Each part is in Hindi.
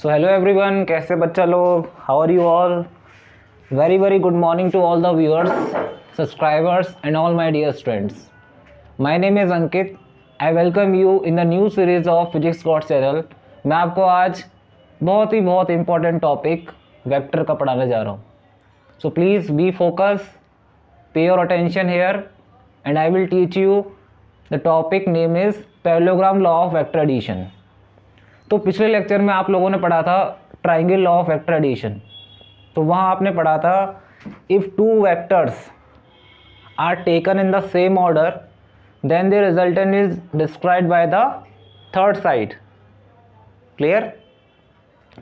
So hello everyone, कैसे बच्चा लोग? How are you all? Very good morning to all the viewers, subscribers and all my dear students. My name is Ankit. I welcome you in the new series of Physics Course channel. मैं आपको आज बहुत important topic वेक्टर का पढ़ाने जा रहा हूँ. So please be focused, pay your attention here and I will teach you. The topic name is parallelogram law of vector addition. तो पिछले लेक्चर में आप लोगों ने पढ़ा था triangle law of vector addition. तो वहाँ आपने पढ़ा था if two vectors are taken in the same order then the resultant is described by the third side. Clear?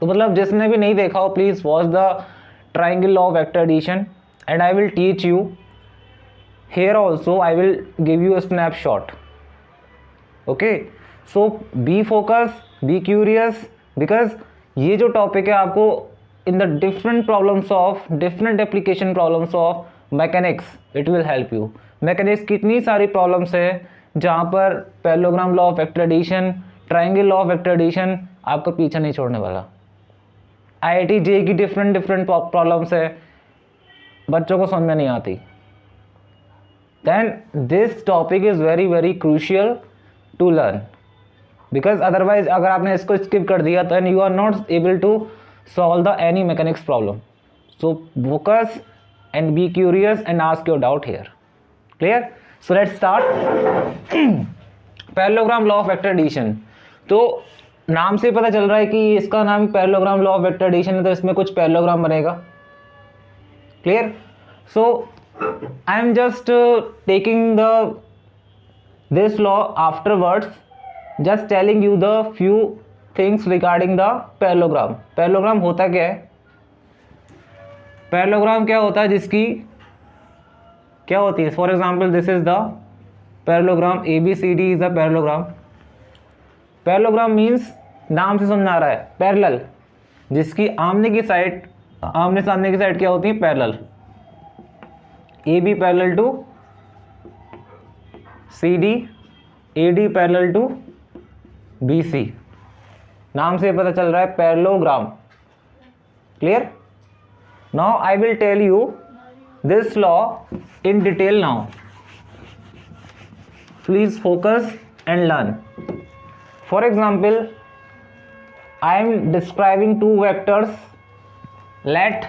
तो मतलब जिसने भी नहीं देखा हो please watch the triangle law of vector addition and I will teach you here also. I will give you a snapshot. Okay, so be focus, be curious, because ये जो टॉपिक है आपको in the different problems of different application problems of mechanics it will help you. Mechanics की इतनी सारी प्रॉब्लम्स है जहाँ पर parallelogram law of vector addition, triangle law of vector addition आपका पीछा नहीं छोड़ने वाला. IIT JEE की डिफरेंट प्रॉब्लम्स है, बच्चों को समझ में नहीं आती. Then this topic is very crucial to learn, because otherwise अगर आपने इसको स्किप कर दिया then you are not able to solve the any mechanics problem. So focus and be curious and ask your doubt here. Clear? So let's start. Parallelogram law of vector addition. तो नाम से पता चल रहा है कि इसका नाम parallelogram law of vector addition है, तो इसमें कुछ पैरेललोग्राम बनेगा. Clear? So I am just taking this law afterwards, just telling you the few things regarding the parallelogram. Parallelogram होता क्या है? पैरेललोग्राम क्या होता है जिसकी क्या होती है? For example this is the parallelogram ABCD is the parallelogram. Parallelogram means नाम से समझ आ रहा है पैरेलल, जिसकी आमने सामने की साइड क्या होती है? Parallel. AB parallel to CD, AD parallel to BC. नाम से पता चल रहा है parallelogram. Clear? Now I will tell you this law in detail. Now please focus and learn. For example I am describing two vectors. Let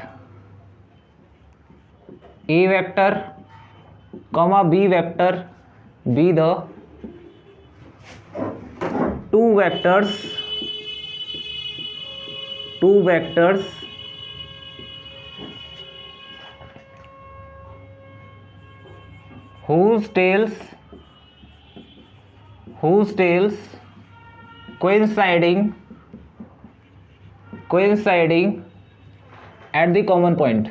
A vector comma B vector be the two vectors whose tails coinciding at the common point.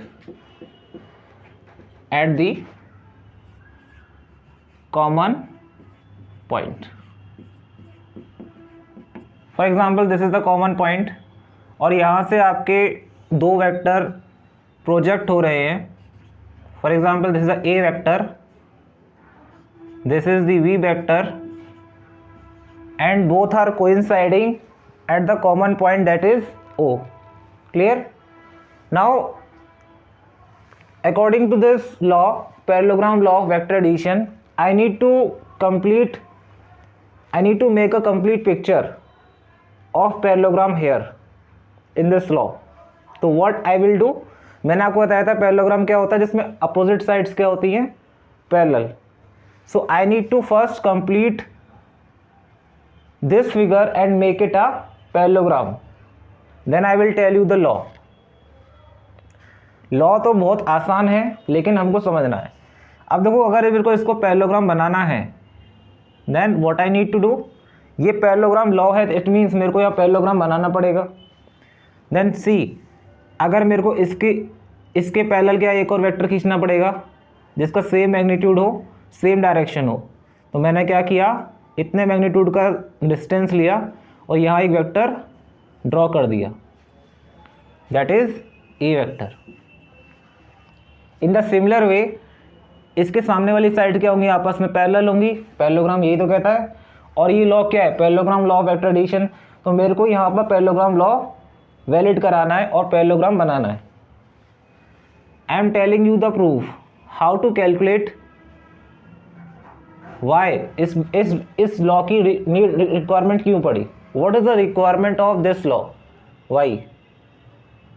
For example this is the common point और यहाँ से आपके दो वेक्टर प्रोजेक्ट हो रहे हैं. For example this is the A vector, this is the V vector and both are coinciding at the common point that is O. Clear? Now according to this law, parallelogram law of vector addition, I need to make a complete picture of parallelogram here in this law. तो what I will do, मैंने आपको बताया था पैरेललोग्राम क्या होता है जिसमें अपोजिट साइड्स क्या होती हैं? Parallel. So I need to first complete this figure and make it a parallelogram. Then I will tell you the law. Law तो बहुत आसान है लेकिन हमको समझना है. अब देखो अगर मेरे को इसको पैरेललोग्राम बनाना है then what I need to do. ये पैरेललोग्राम लॉ है, इट मीन्स मेरे को यहाँ पैरेललोग्राम बनाना पड़ेगा. देन सी, अगर मेरे को इसके पैरेलल क्या एक और वेक्टर खींचना पड़ेगा जिसका सेम मैग्नीट्यूड हो, सेम डायरेक्शन हो. तो मैंने क्या किया, इतने मैग्नीट्यूड का डिस्टेंस लिया और यहाँ एक वेक्टर ड्रॉ कर दिया, that is A vector. In the similar way इसके सामने वाली साइड क्या होंगी? आपस में पैरेलल होंगी. पैरेललोग्राम यही तो कहता है. और ये लॉ क्या है? Parallelogram law of vector addition. तो मेरे को यहाँ पर पैरेललोग्राम लॉ वैलिड कराना है और पैरेललोग्राम बनाना है। I am telling you the proof how to calculate why. इस लॉ की रिक्वायरमेंट क्यों पड़ी? What is the requirement of this law? Why?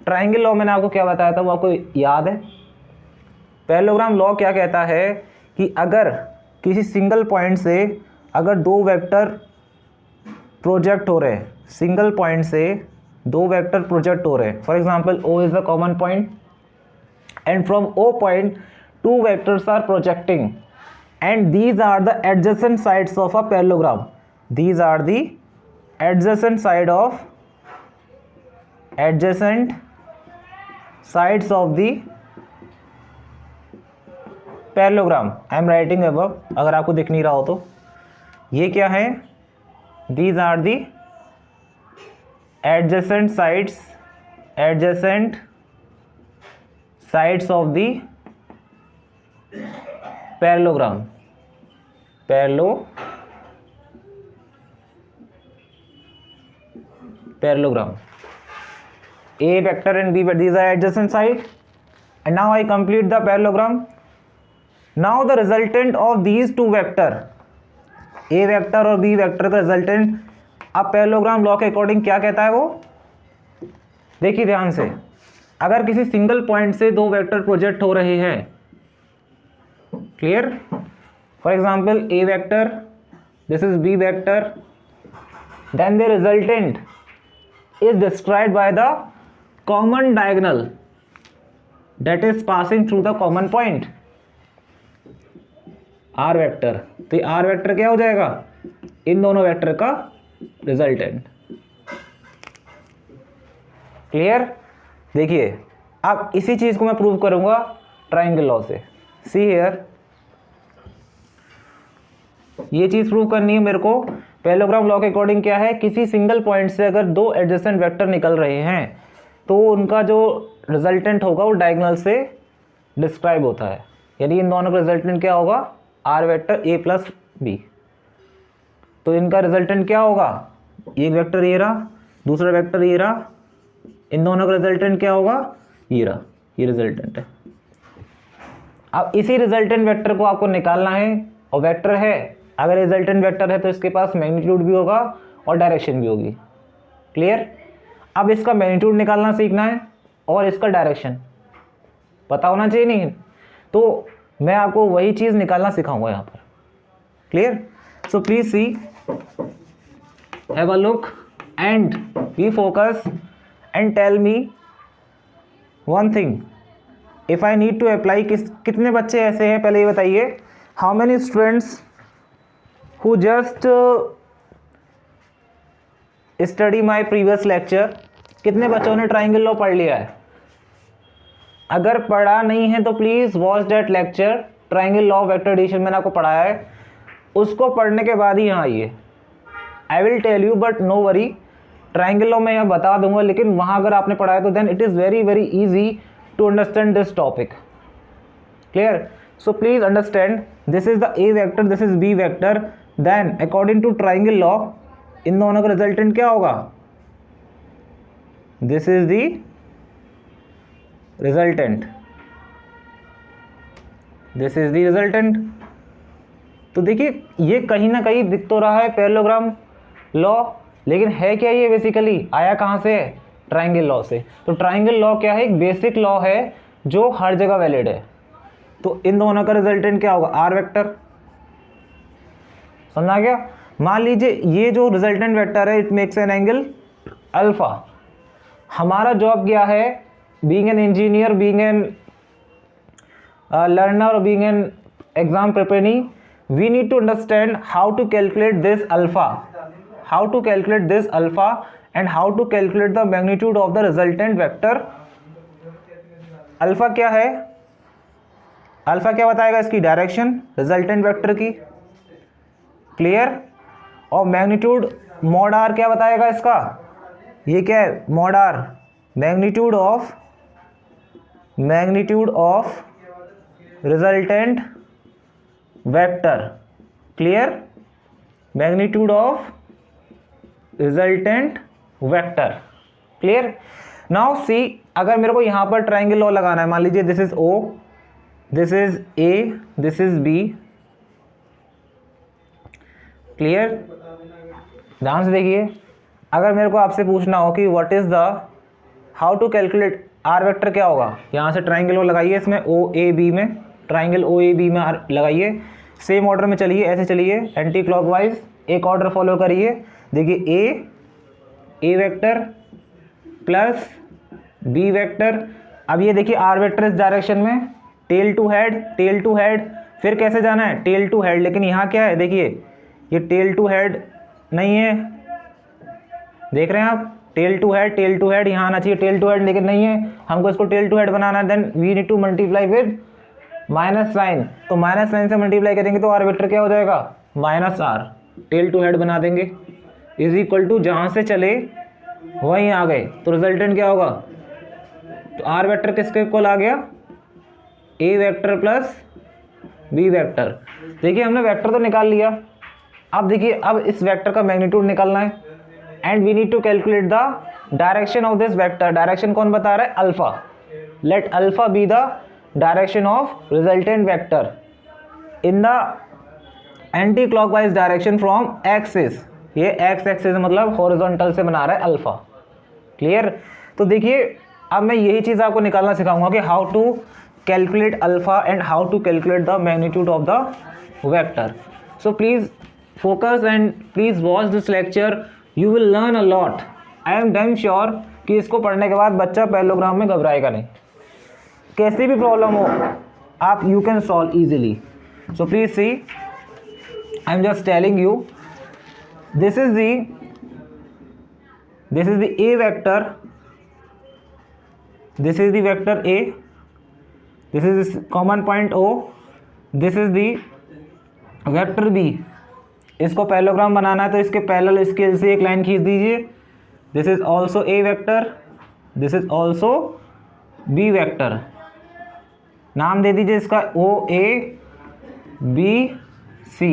Triangle law मैंने आपको क्या बताया था, वो आपको याद है? पैरेललोग्राम लॉ क्या कहता है कि अगर किसी सिंगल पॉइंट से अगर दो वेक्टर प्रोजेक्ट हो रहे हैं, सिंगल पॉइंट से दो वेक्टर प्रोजेक्ट हो रहे हैं, for example O is the common point and from O point two vectors are projecting and these are the adjacent sides of a parallelogram. These are the adjacent sides of the parallelogram. I am writing above, अगर आपको दिख नहीं रहा हो तो ये क्या है? These are the adjacent sides of the parallelogram. Parallelogram. A vector and B vector, these are adjacent side, and now I complete the parallelogram. Now the resultant of these two vector, A vector और B vector का resultant, अब पैरेललोग्राम लॉ के अकॉर्डिंग क्या कहता है वो देखिए ध्यान से। अगर किसी सिंगल पॉइंट से दो वेक्टर प्रोजेक्ट हो रहे हैं, clear, for example A vector, this is B vector, then the resultant is described by the common diagonal that is passing through the common point R vector. तो ये R vector क्या हो जाएगा? इन दोनों वेक्टर का रिजल्टेंट। क्लियर? देखिए अब इसी चीज को मैं प्रूव करूंगा ट्राइंगल लॉ से। सी हियर, ये चीज प्रूव करनी है मेरे को। पैरेललोग्राम लॉ के अकॉर्डिंग क्या है, किसी सिंगल पॉइंट से अगर दो एडजेसेंट वेक्टर निकल रहे हैं तो उनका जो रिजल्टेंट होगा वो डायगोनल से डिस्क्राइब होता है। यानी इन दोनों का रिजल्टेंट क्या होगा? R vector A plus B. तो इनका रिजल्टेंट क्या होगा? एक वेक्टर ये रहा, दूसरा वेक्टर ये रहा, इन दोनों का रिजल्टेंट क्या होगा? ये रहा, ये रिजल्टेंट है। अब इसी रिजल्टेंट वेक्टर को आपको निकालना है, और वेक्टर है, अगर रिजल्टेंट वेक्टर है तो इसके पास मैग्नीट्यूड भी होगा और डायरेक्शन भी होगी। क्लियर? अब इसका मैग्नीट्यूड निकालना सीखना है और इसका डायरेक्शन पता होना चाहिए नहीं, तो मैं आपको वही चीज़ निकालना सिखाऊंगा यहाँ पर। Clear? So please see, have a look and be focus and tell me one thing, if I need to apply, कितने बच्चे ऐसे हैं पहले ये बताइए, how many students who just study my previous lecture, कितने बच्चों ने ट्राइंगल लॉ पढ़ लिया है? अगर पढ़ा नहीं है तो please watch that lecture. Triangle law of vector addition मैंने आपको पढ़ाया है, उसको पढ़ने के बाद ही यहाँ आइए। I will tell you but no worry, triangle law मैं यहाँ बता दूंगा, लेकिन वहाँ अगर आपने पढ़ा है तो then it is very very easy to understand this topic. Clear? So please understand, this is the A vector, this is B vector, then according to triangle law इन दोनों का रिजल्टेंट क्या होगा? This is the resultant, this is the resultant. तो देखिए ये कहीं ना कहीं दिख तो रहा है पैरेललोग्राम लॉ, लेकिन है क्या ये? बेसिकली आया कहाँ से? ट्राइंगल लॉ से। तो ट्राइंगल लॉ क्या है? एक बेसिक लॉ है जो हर जगह वैलिड है। तो इन दोनों का रिजल्टेंट क्या होगा? R vector. समझा गया? मान लीजिए ये जो रिजल्टेंट वेक्टर है it makes an angle alpha. हमारा जॉब क्या है? Being an engineer, being an learner, being an exam preparing, we need to understand how to calculate this alpha, how to calculate this alpha and how to calculate the magnitude of the resultant vector. Alpha क्या है? अल्फा क्या बताएगा? इसकी डायरेक्शन रिजल्टेंट वेक्टर की। क्लियर? और मैग्नीट्यूड मॉड आर क्या बताएगा इसका? ये क्या है? Mod R, magnitude of resultant vector. Clear? Magnitude of resultant vector. Clear. Now see, अगर मेरे को यहाँ पर ट्राइंगल लॉ लगाना है, मान लीजिए this is O, this is A, this is B, clear. ध्यान से देखिए, अगर मेरे को आपसे पूछना हो कि what is the, how to calculate R vector, क्या होगा, यहाँ से ट्राइंगल लॉ लगाइए, इसमें ओ ए बी में, ट्राइंगल ओ ए बी में लगाइए, सेम ऑर्डर में चलिए, ऐसे चलिए एंटी क्लॉकवाइज, एक ऑर्डर फॉलो करिए। देखिए A vector plus B vector, अब ये देखिए आर वेक्टर इस डायरेक्शन में, tail to head, tail to head, फिर कैसे जाना है, टेल टू हेड, लेकिन यहाँ क्या है, देखिए ये टेल टू हेड नहीं है, देख रहे हैं आप, टेल टू हेड यहाँ आना चाहिए, टेल टू हेड लेकिन नहीं है, हमको इसको टेल टू हेड बनाना है, then we need to multiply with minus sign, तो माइनस साइन से मल्टीप्लाई करेंगे तो आर वेक्टर क्या हो जाएगा, minus R, tail to head बना देंगे, इज इक्वल टू जहाँ से चले वहीं आ गए, तो रिजल्टेंट क्या होगा, तो आर वेक्टर किसके इक्वल आ गया, ए वेक्टर प्लस बी वेक्टर। देखिए हमने वेक्टर तो निकाल लिया, अब देखिए अब इस वेक्टर का मैग्नीट्यूड निकालना है, and we need to calculate the direction of this vector. Direction कौन बता रहा है, alpha, let alpha be the direction of resultant vector in the anticlockwise direction from axis, ये एक्स एक्सिस मतलब हॉरिजॉन्टल से बना रहा है अल्फा, क्लियर। तो देखिए अब मैं यही चीज़ आपको निकालना सिखाऊंगा कि how to calculate alpha and how to calculate the magnitude of the vector. So please focus and please watch this lecture, you will learn a lot. I am damn sure कि इसको पढ़ने के बाद बच्चा पैरेललोग्राम में घबराएगा नहीं, कैसी भी प्रॉब्लम हो आप you can solve easily. So please see, I am just telling you, this is the A vector, this is the vector A, this is the common point O, this is the vector B। इसको पैरेललोग्राम बनाना है तो इसके पैरेलल स्केल से एक लाइन खींच दीजिए, this is also a vector, this is also be vector, नाम दे दीजिए इसका ओ ए बी सी,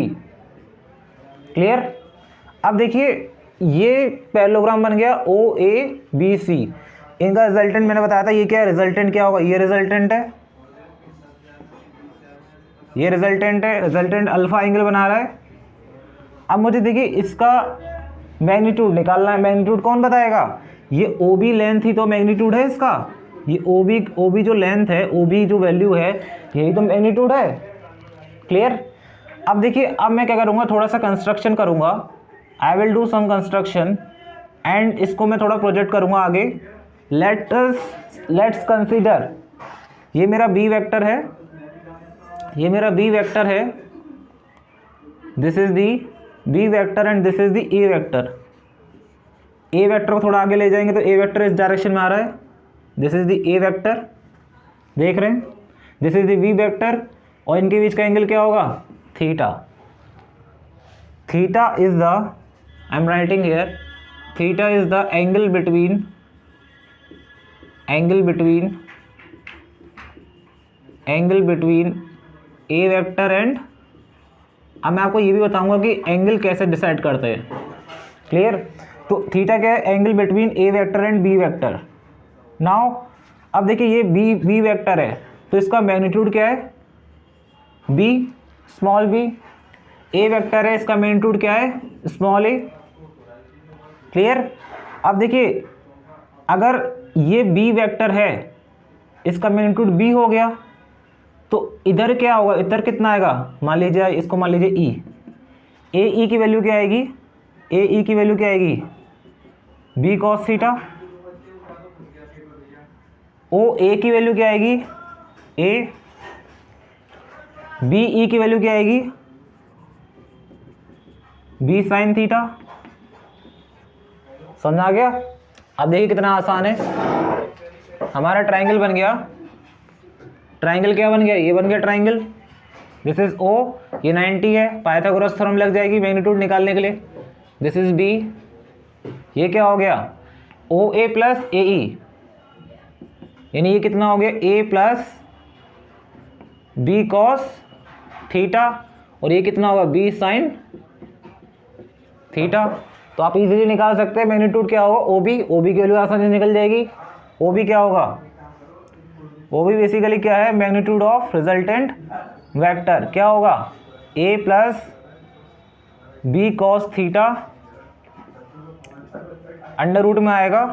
क्लियर। अब देखिए ये पैरेललोग्राम बन गया ओ ए बी सी, इनका रिजल्टेंट मैंने बताया था, ये क्या है, रिजल्टेंट क्या होगा, ये रिजल्टेंट है, ये रिजल्टेंट है, रिजल्टेंट अल्फा एंगल बना रहा है। अब मुझे देखिए इसका मैग्नीट्यूड निकालना है, मैग्नीट्यूड कौन बताएगा, ये ओ बी लेंथ ही तो मैग्नीट्यूड है इसका, ये ओ बी जो लेंथ है, ओ बी जो वैल्यू है, यही तो मैग्नीट्यूड है, क्लियर। अब देखिए अब मैं क्या करूँगा, थोड़ा सा कंस्ट्रक्शन करूँगा, I will do some construction and इसको मैं थोड़ा प्रोजेक्ट करूँगा आगे। लेट्स कंसीडर, ये मेरा बी वेक्टर है, ये मेरा बी वेक्टर है, this is the B vector and this is the A vector. A vector को थोड़ा आगे ले जाएंगे तो ए वेक्टर इस डायरेक्शन में आ रहा है, this is the A vector, देख रहे हैं, this is the B vector, और इनके बीच का एंगल क्या होगा, theta. Theta is the, I am writing here, theta is the angle between A vector and, अब मैं आपको ये भी बताऊंगा कि एंगल कैसे डिसाइड करते हैं, क्लियर। तो थीटा क्या है, angle between A vector and B vector. Now अब देखिए ये बी वेक्टर है तो इसका मैग्नीट्यूड क्या है, B, small B, A vector है इसका मैग्नीट्यूड क्या है, स्मॉल ए, क्लियर। अब देखिए अगर ये बी वेक्टर है, इसका मैग्नीट्यूड बी हो गया, तो इधर क्या होगा, इधर कितना आएगा, मान लीजिए इसको मान लीजिए ई, ए ई की वैल्यू क्या आएगी, ए ई की वैल्यू क्या आएगी, बी कॉस थीटा, ओ ए की वैल्यू क्या आएगी, ए, बी ई की वैल्यू क्या आएगी, बी साइन थीटा। समझ आ गया। अब देखिए कितना आसान है, हमारा ट्राइंगल बन गया, ट्राइंगल क्या बन गया, ये बन गया ट्राइंगल, दिस इज ओ, ये 90 है, पाइथागोरस थ्योरम लग जाएगी मैग्नीट्यूड निकालने के लिए, दिस इज बी, ये क्या हो गया, ओ ए प्लस ए ई, यानी ये कितना हो गया, A plus B cos theta, और ये कितना होगा, बी साइन थीटा। तो आप इजीली निकाल सकते हैं मैग्नीट्यूड क्या होगा, ओ बी की वैल्यू आसानी से निकल जाएगी। ओ बी क्या होगा, ओ बी बेसिकली क्या है, मैग्नीट्यूड ऑफ रिजल्टेंट वेक्टर क्या होगा, A plus B cos theta under root में आएगा,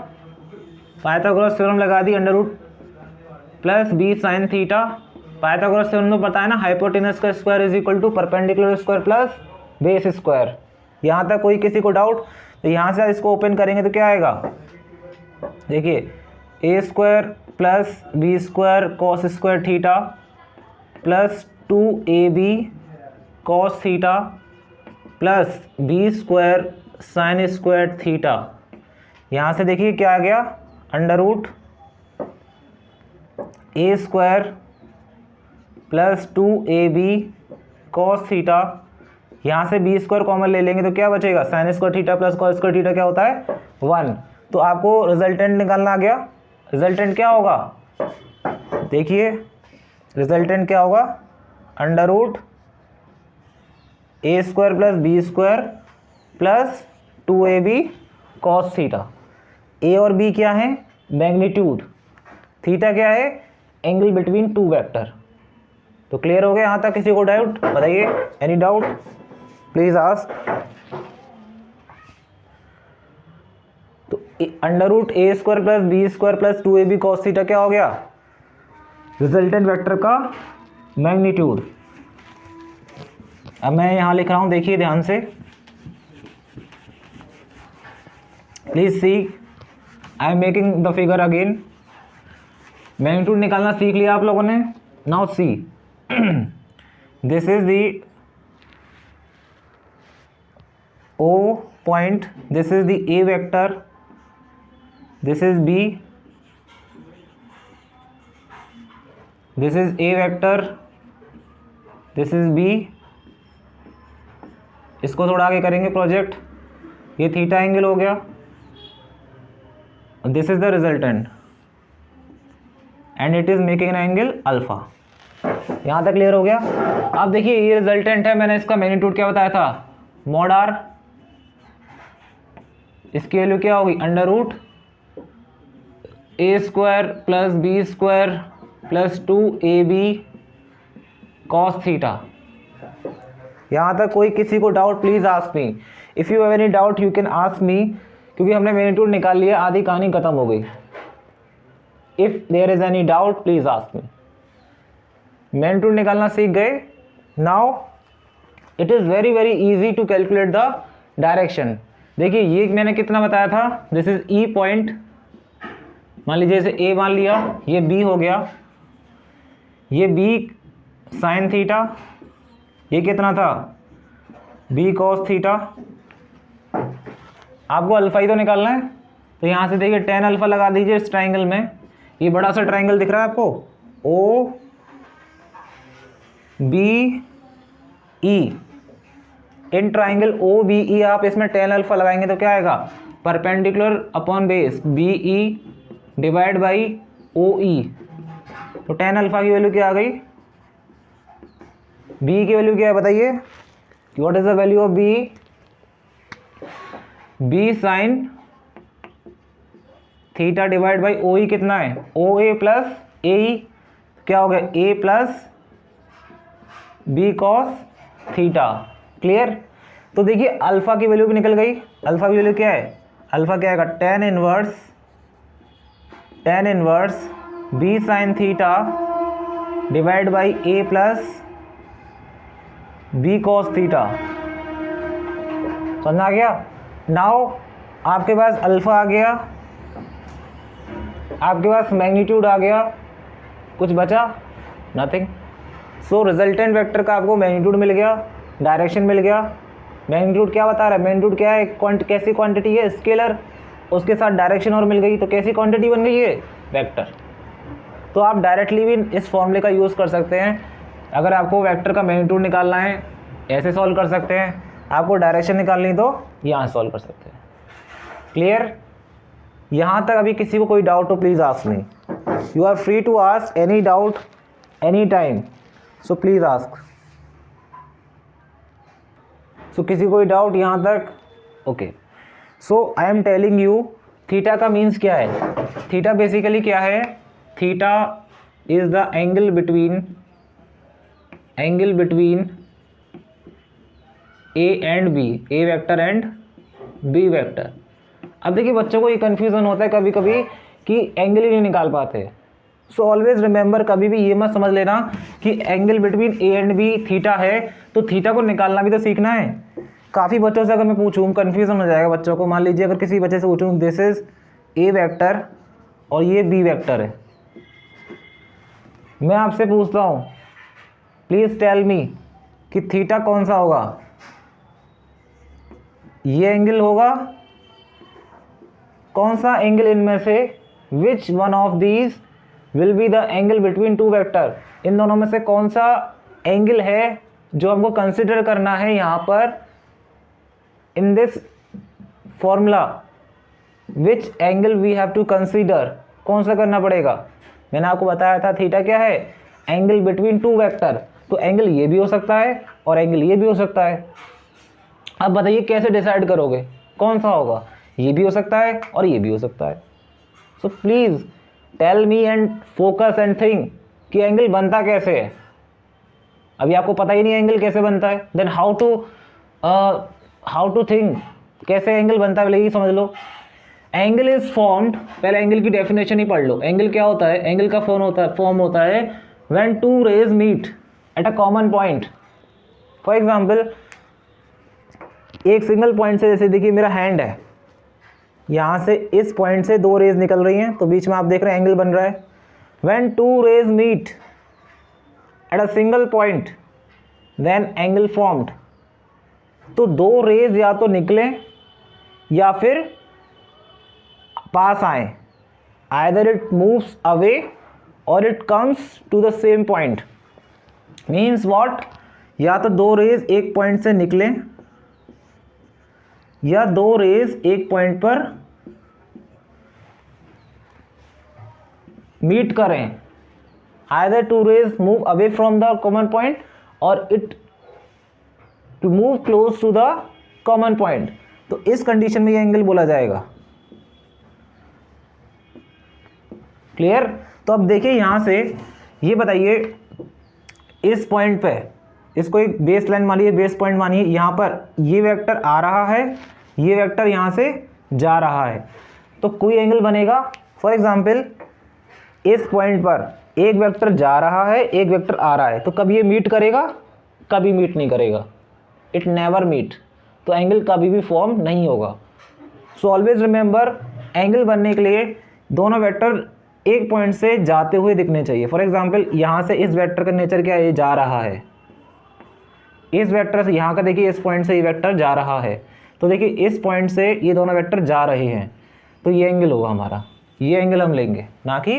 पाइथागोरस थ्योरम लगा दी, under root plus B sine theta. Pythagoras theorem तो पता है ना, हाइपोटेनस का square is equal to perpendicular square plus base square. यहाँ तक कोई किसी को डाउट, तो यहाँ से इसको ओपन करेंगे तो क्या आएगा, देखिए A square plus B square cos square theta plus 2ab cos theta plus B square sine square theta. यहाँ से देखिए क्या आ गया, under root A square plus 2ab cos theta. यहाँ से बी स्क्वायर कॉमन ले लेंगे तो क्या बचेगा, sign square theta plus cos square theta क्या होता है 1। तो आपको रिजल्टेंट निकालना आ गया। रिजल्टेंट क्या होगा, देखिए रिजल्टेंट क्या होगा, under root A square plus B square plus 2ab cos theta. A और बी क्या है, मैग्नीट्यूड, थीटा क्या है, एंगल बिटवीन टू वेक्टर। तो क्लियर हो गया यहाँ तक, किसी को डाउट बताइए, एनी डाउट प्लीज आस्क। तो under root A square plus B square plus 2ab cos theta क्या हो गया, रिजल्टेंट वेक्टर का मैग्नीट्यूड। अब मैं यहाँ लिख रहा हूँ, देखिए ध्यान से, please see, I am making the figure again. Magnitude निकालना सीख लिया आप लोगों ने। Now see, this is the O point, this is the A vector, this is B, this is A vector, this is B। इसको थोड़ा आगे करेंगे प्रोजेक्ट, ये थीटा एंगल हो गया, this is the resultant and it is making an angle alpha. यहाँ तक क्लियर हो गया। अब देखिए ये रिजल्टेंट है, मैंने इसका मैग्नीट्यूड क्या बताया था, मॉड आर। इसकी वैल्यू क्या होगी, under root A square plus B square plus 2ab cos theta. यहाँ तक कोई किसी को doubt, please ask me, if you have any doubt you can ask me, क्योंकि हमने मैग्नीट्यूड निकाल लिया, आधी कहानी खत्म हो गई। If there is any doubt please ask me. Magnitude निकालना सीख गए। Now it is very very easy to calculate the direction. देखिए ये मैंने कितना बताया था, दिस इज ई पॉइंट, मान लीजिए जैसे ए मान लिया, ये बी हो गया, ये बी साइन थीटा, ये कितना था बी कॉस थीटा। आपको अल्फा ही तो निकालना है, तो यहाँ से देखिए tan अल्फा लगा दीजिए इस ट्राइंगल में। ये बड़ा सा ट्राइंगल दिख रहा है आपको, O B E, in triangle O B E आप इसमें tan अल्फा लगाएंगे तो क्या आएगा, perpendicular upon base B E divide by O E. तो tan अल्फा की वैल्यू क्या आ गई, बी की वैल्यू क्या है बताइए, what is the value of B, B sine theta divide by O E कितना है, ओ ए प्लस ए ई, क्या हो गया A plus B cos theta. Clear. तो देखिए अल्फा की वैल्यू भी निकल गई। अल्फा की वैल्यू क्या है, अल्फा क्या आएगा, tan inverse B sine theta divide by A plus B cos theta. समझ आ गया। नाउ आपके पास अल्फा आ गया, आपके पास मैग्नीट्यूड आ गया, कुछ बचा नथिंग। सो रिजल्टेंट वेक्टर का आपको मैग्नीट्यूड मिल गया, डायरेक्शन मिल गया। मैग्नीट्यूड क्या बता रहा है, मैग्नीट्यूड क्या है, कैसी क्वांटिटी है, स्केलर, उसके साथ डायरेक्शन और मिल गई, तो कैसी क्वांटिटी बन गई है, वेक्टर। तो आप डायरेक्टली भी इस फॉर्मूले का यूज़ कर सकते हैं। अगर आपको वेक्टर का मैग्नीट्यूड निकालना है ऐसे सॉल्व कर सकते हैं, आपको डायरेक्शन निकालनी तो यहाँ सॉल्व कर सकते हैं। क्लियर। यहाँ तक अभी किसी को कोई डाउट हो please ask me, you are free to ask any doubt any time, so please ask. So किसी कोई डाउट यहाँ तक, okay. So I am telling you theta का मीन्स क्या है. थीटा बेसिकली क्या है? Theta is the angle between A and B, A vector and B vector. अब देखिए बच्चों को ये कन्फ्यूज़न होता है कभी कभी कि एंगल ही नहीं निकाल पाते. सो ऑलवेज रिमेंबर, कभी भी ये मत समझ लेना कि angle between A and B theta है तो थीटा को निकालना भी तो सीखना है. काफ़ी बच्चों से अगर मैं पूछूँ कन्फ्यूज़न हो जाएगा बच्चों को. मान लीजिए अगर किसी बच्चे से पूछूँ दिस इज ए वेक्टर और ये बी वेक्टर है, मैं आपसे पूछता हूँ प्लीज़ टेल मी कि थीटा कौन सा होगा? ये एंगल होगा? कौन सा एंगल इनमें से, which one of these will be the angle between two vector? इन दोनों में से कौन सा एंगल है जो हमको कंसिडर करना है यहाँ पर in this formula? Which angle we have to consider, कौन सा करना पड़ेगा? मैंने आपको बताया था थीटा क्या है? Angle between two vector. तो एंगल ये भी हो सकता है और एंगल ये भी हो सकता है. अब बताइए कैसे डिसाइड करोगे कौन सा होगा? ये भी हो सकता है और ये भी हो सकता है. So please tell me and focus and think कि एंगल बनता कैसे है. अभी आपको पता ही नहीं एंगल कैसे बनता है, देन हाउ टू थिंक कैसे एंगल बनता है, पहले ये समझ लो. एंगल इज फॉर्म्ड, पहले एंगल की डेफिनेशन ही पढ़ लो. एंगल क्या होता है? एंगल का फॉर्म होता है when two rays meet at a common point. For example एक सिंगल पॉइंट से, जैसे देखिए मेरा हैंड है, यहाँ से इस पॉइंट से दो रेज निकल रही हैं तो बीच में आप देख रहे हैं एंगल बन रहा है. When two rays meet at a single point then angle formed. तो दो रेज या तो निकलें या फिर पास आए, आइदर इट मूव्स अवे और it comes to the same point. Means what? या तो दो रेज एक पॉइंट से निकलें या दो रेज एक पॉइंट पर मीट करें. Either two rays move away from the common point or it to move close to the common point. तो इस कंडीशन में ये एंगल बोला जाएगा. क्लियर? तो अब देखिए यहाँ से ये बताइए इस पॉइंट पे, इसको एक बेस लाइन मानिए, बेस पॉइंट मानिए. यहाँ पर ये वेक्टर आ रहा है, ये वेक्टर यहाँ से जा रहा है, तो कोई एंगल बनेगा. फॉर एग्जाम्पल इस पॉइंट पर एक वेक्टर जा रहा है, एक वेक्टर आ रहा है, तो कभी ये मीट करेगा? कभी मीट नहीं करेगा. It never meet. तो एंगल कभी भी फॉर्म नहीं होगा. सो ऑलवेज रिमेंबर, एंगल बनने के लिए दोनों वेक्टर एक पॉइंट से जाते हुए दिखने चाहिए. फॉर एग्जाम्पल यहाँ से इस वेक्टर का नेचर क्या है? ये जा रहा है. इस वेक्टर से यहाँ का देखिए, इस पॉइंट से ये वेक्टर जा रहा है, तो देखिए इस पॉइंट से ये दोनों वेक्टर जा रहे हैं, तो ये एंगल होगा हमारा. ये एंगल हम लेंगे, ना कि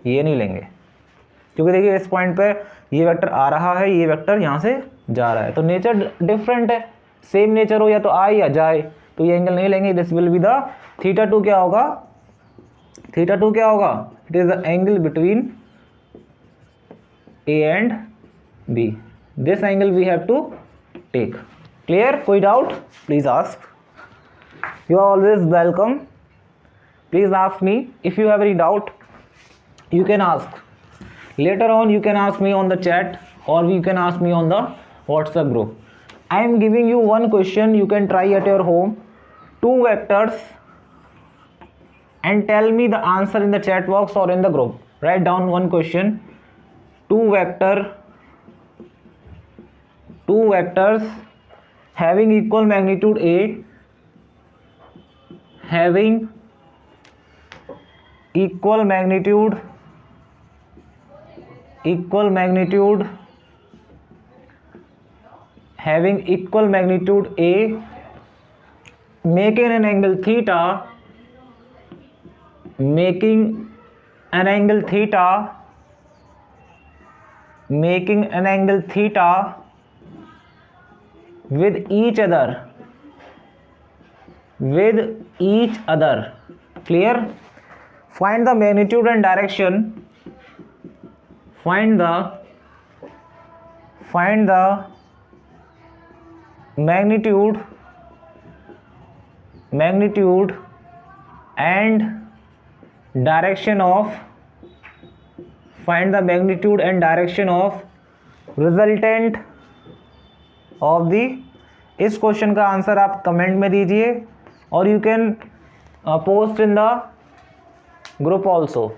ये नहीं लेंगे, क्योंकि देखिए इस पॉइंट पे ये वेक्टर आ रहा है, ये वेक्टर यहाँ से जा रहा है, तो नेचर डिफरेंट है. सेम नेचर हो या तो आए या जाए, तो ये एंगल नहीं लेंगे. This will be the theta two. क्या होगा? थीटा टू क्या होगा? It is the angle between A and B. This angle we have to take. Clear? कोई doubt? Please ask. You are always welcome. Please ask me if you have any doubt. You can ask. Later on, you can ask me on the chat or you can ask me on the WhatsApp group. I am giving you one question. You can try at your home. Two vectors and tell me the answer in the chat box or in the group. Write down one question. Two vectors having equal magnitude A, having equal magnitude having equal magnitude A, making an angle theta with each other. Clear? Find the magnitude and direction. Find the magnitude magnitude and direction of, find the magnitude and direction of resultant of the, इस क्वेश्चन का आंसर आप कमेंट में दीजिए और you can post in the group also.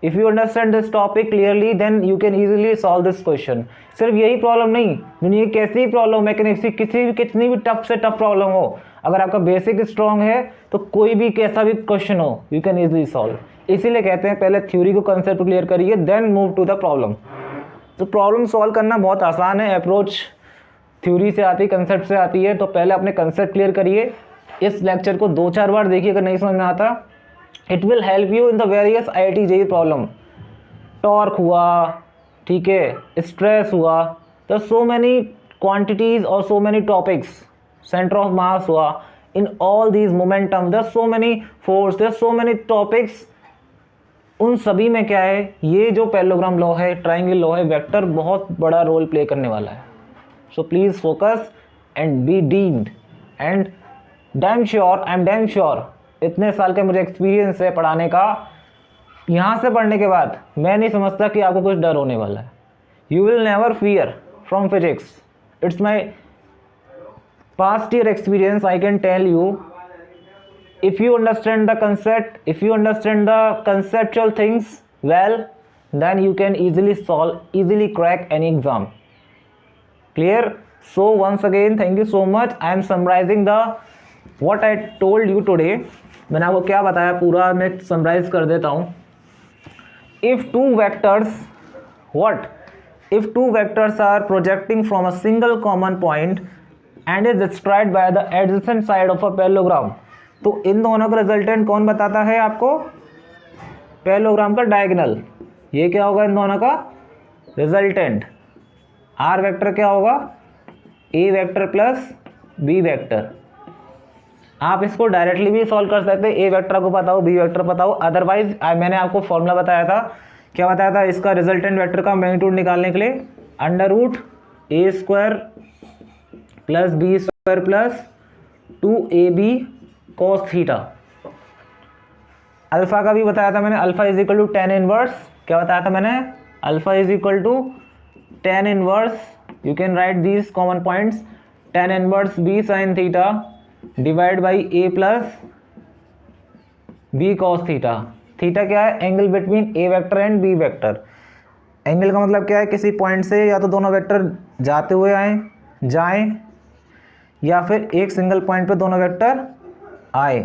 If you understand this topic clearly then you can easily solve this question. सिर्फ यही प्रॉब्लम नहीं, दुनिया की कैसी भी प्रॉब्लम, मैकेनिक्स की किसी भी कितनी भी टफ से टफ प्रॉब्लम हो, अगर आपका बेसिक स्ट्रॉन्ग है तो कोई भी कैसा भी क्वेश्चन हो यू कैन ईजिली सॉल्व. इसीलिए कहते हैं पहले थ्योरी को, कंसेप्ट क्लियर करिए then move to the problem. तो प्रॉब्लम सॉल्व करना बहुत आसान है, अप्रोच थ्योरी से आती है, कंसेप्ट से आती है. तो पहले अपने कंसेप्ट क्लियर करिए. इस लेक्चर को 2-4 बार देखिए अगर नहीं समझ में आता. It will help you in the various IIT JEE problem. Torque हुआ, ठीक है, स्ट्रेस हुआ, तो सो मैनी क्वांटिटीज और so many topics, centre of mass हुआ, in all these momentum, there so many force, there so many topics. उन सभी में क्या है, ये जो पैरेललोग्राम लॉ है, ट्राइंगल लॉ है, वेक्टर बहुत बड़ा रोल प्ले करने वाला है. So please focus and be deemed and damn sure, I am damn sure, इतने साल का मुझे एक्सपीरियंस है पढ़ाने का. यहाँ से पढ़ने के बाद मैं नहीं समझता कि आपको कुछ डर होने वाला है. You will never fear from physics. It's my past year experience. I can tell you, if you understand the concept, if you understand the conceptual things well, then you can easily solve, easily crack any exam. Clear? So once again thank you so much. I am summarizing the what I told you today. मैंने आपको क्या बताया पूरा मैं summarize कर देता हूँ. If two vectors, what? If two vectors are projecting from a single common point and is destroyed by the adjacent side of a parallelogram, तो इन दोनों का रिजल्टेंट कौन बताता है आपको? पैरेललोग्राम का डायगोनल. ये क्या होगा इन दोनों का रिजल्टेंट? आर वेक्टर क्या होगा? ए वेक्टर प्लस बी वेक्टर. आप इसको डायरेक्टली भी सॉल्व कर सकते हैं. ए वेक्टर को बताओ, बी वेक्टर बताओ. अदरवाइज मैंने आपको फॉर्मूला बताया था. क्या बताया था इसका रिजल्टेंट वेक्टर का मैग्नीट्यूड निकालने के लिए? √a² plus b² plus 2ab cos theta. Alpha का भी बताया था मैंने. Alpha is equal to tan inverse. क्या बताया था मैंने? Alpha is equal to tan inverse. You can write these common points. tan inverse b sin theta divide by a plus b cos theta. Theta क्या है? Angle between a vector and b vector. Angle का मतलब क्या है? किसी पॉइंट से या तो दोनों वेक्टर जाते हुए जाएं या फिर एक सिंगल पॉइंट पे दोनों वेक्टर आए,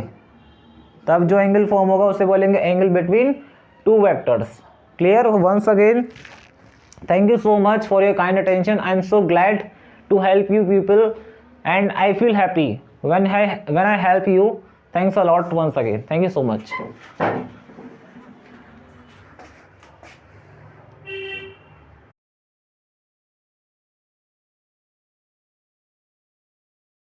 तब जो एंगल फॉर्म होगा उसे बोलेंगे angle between two vectors. Clear? Once again thank you so much for your kind attention. I am so glad to help you people and I feel happy when I help you. Thanks a lot once again. Thank you so much.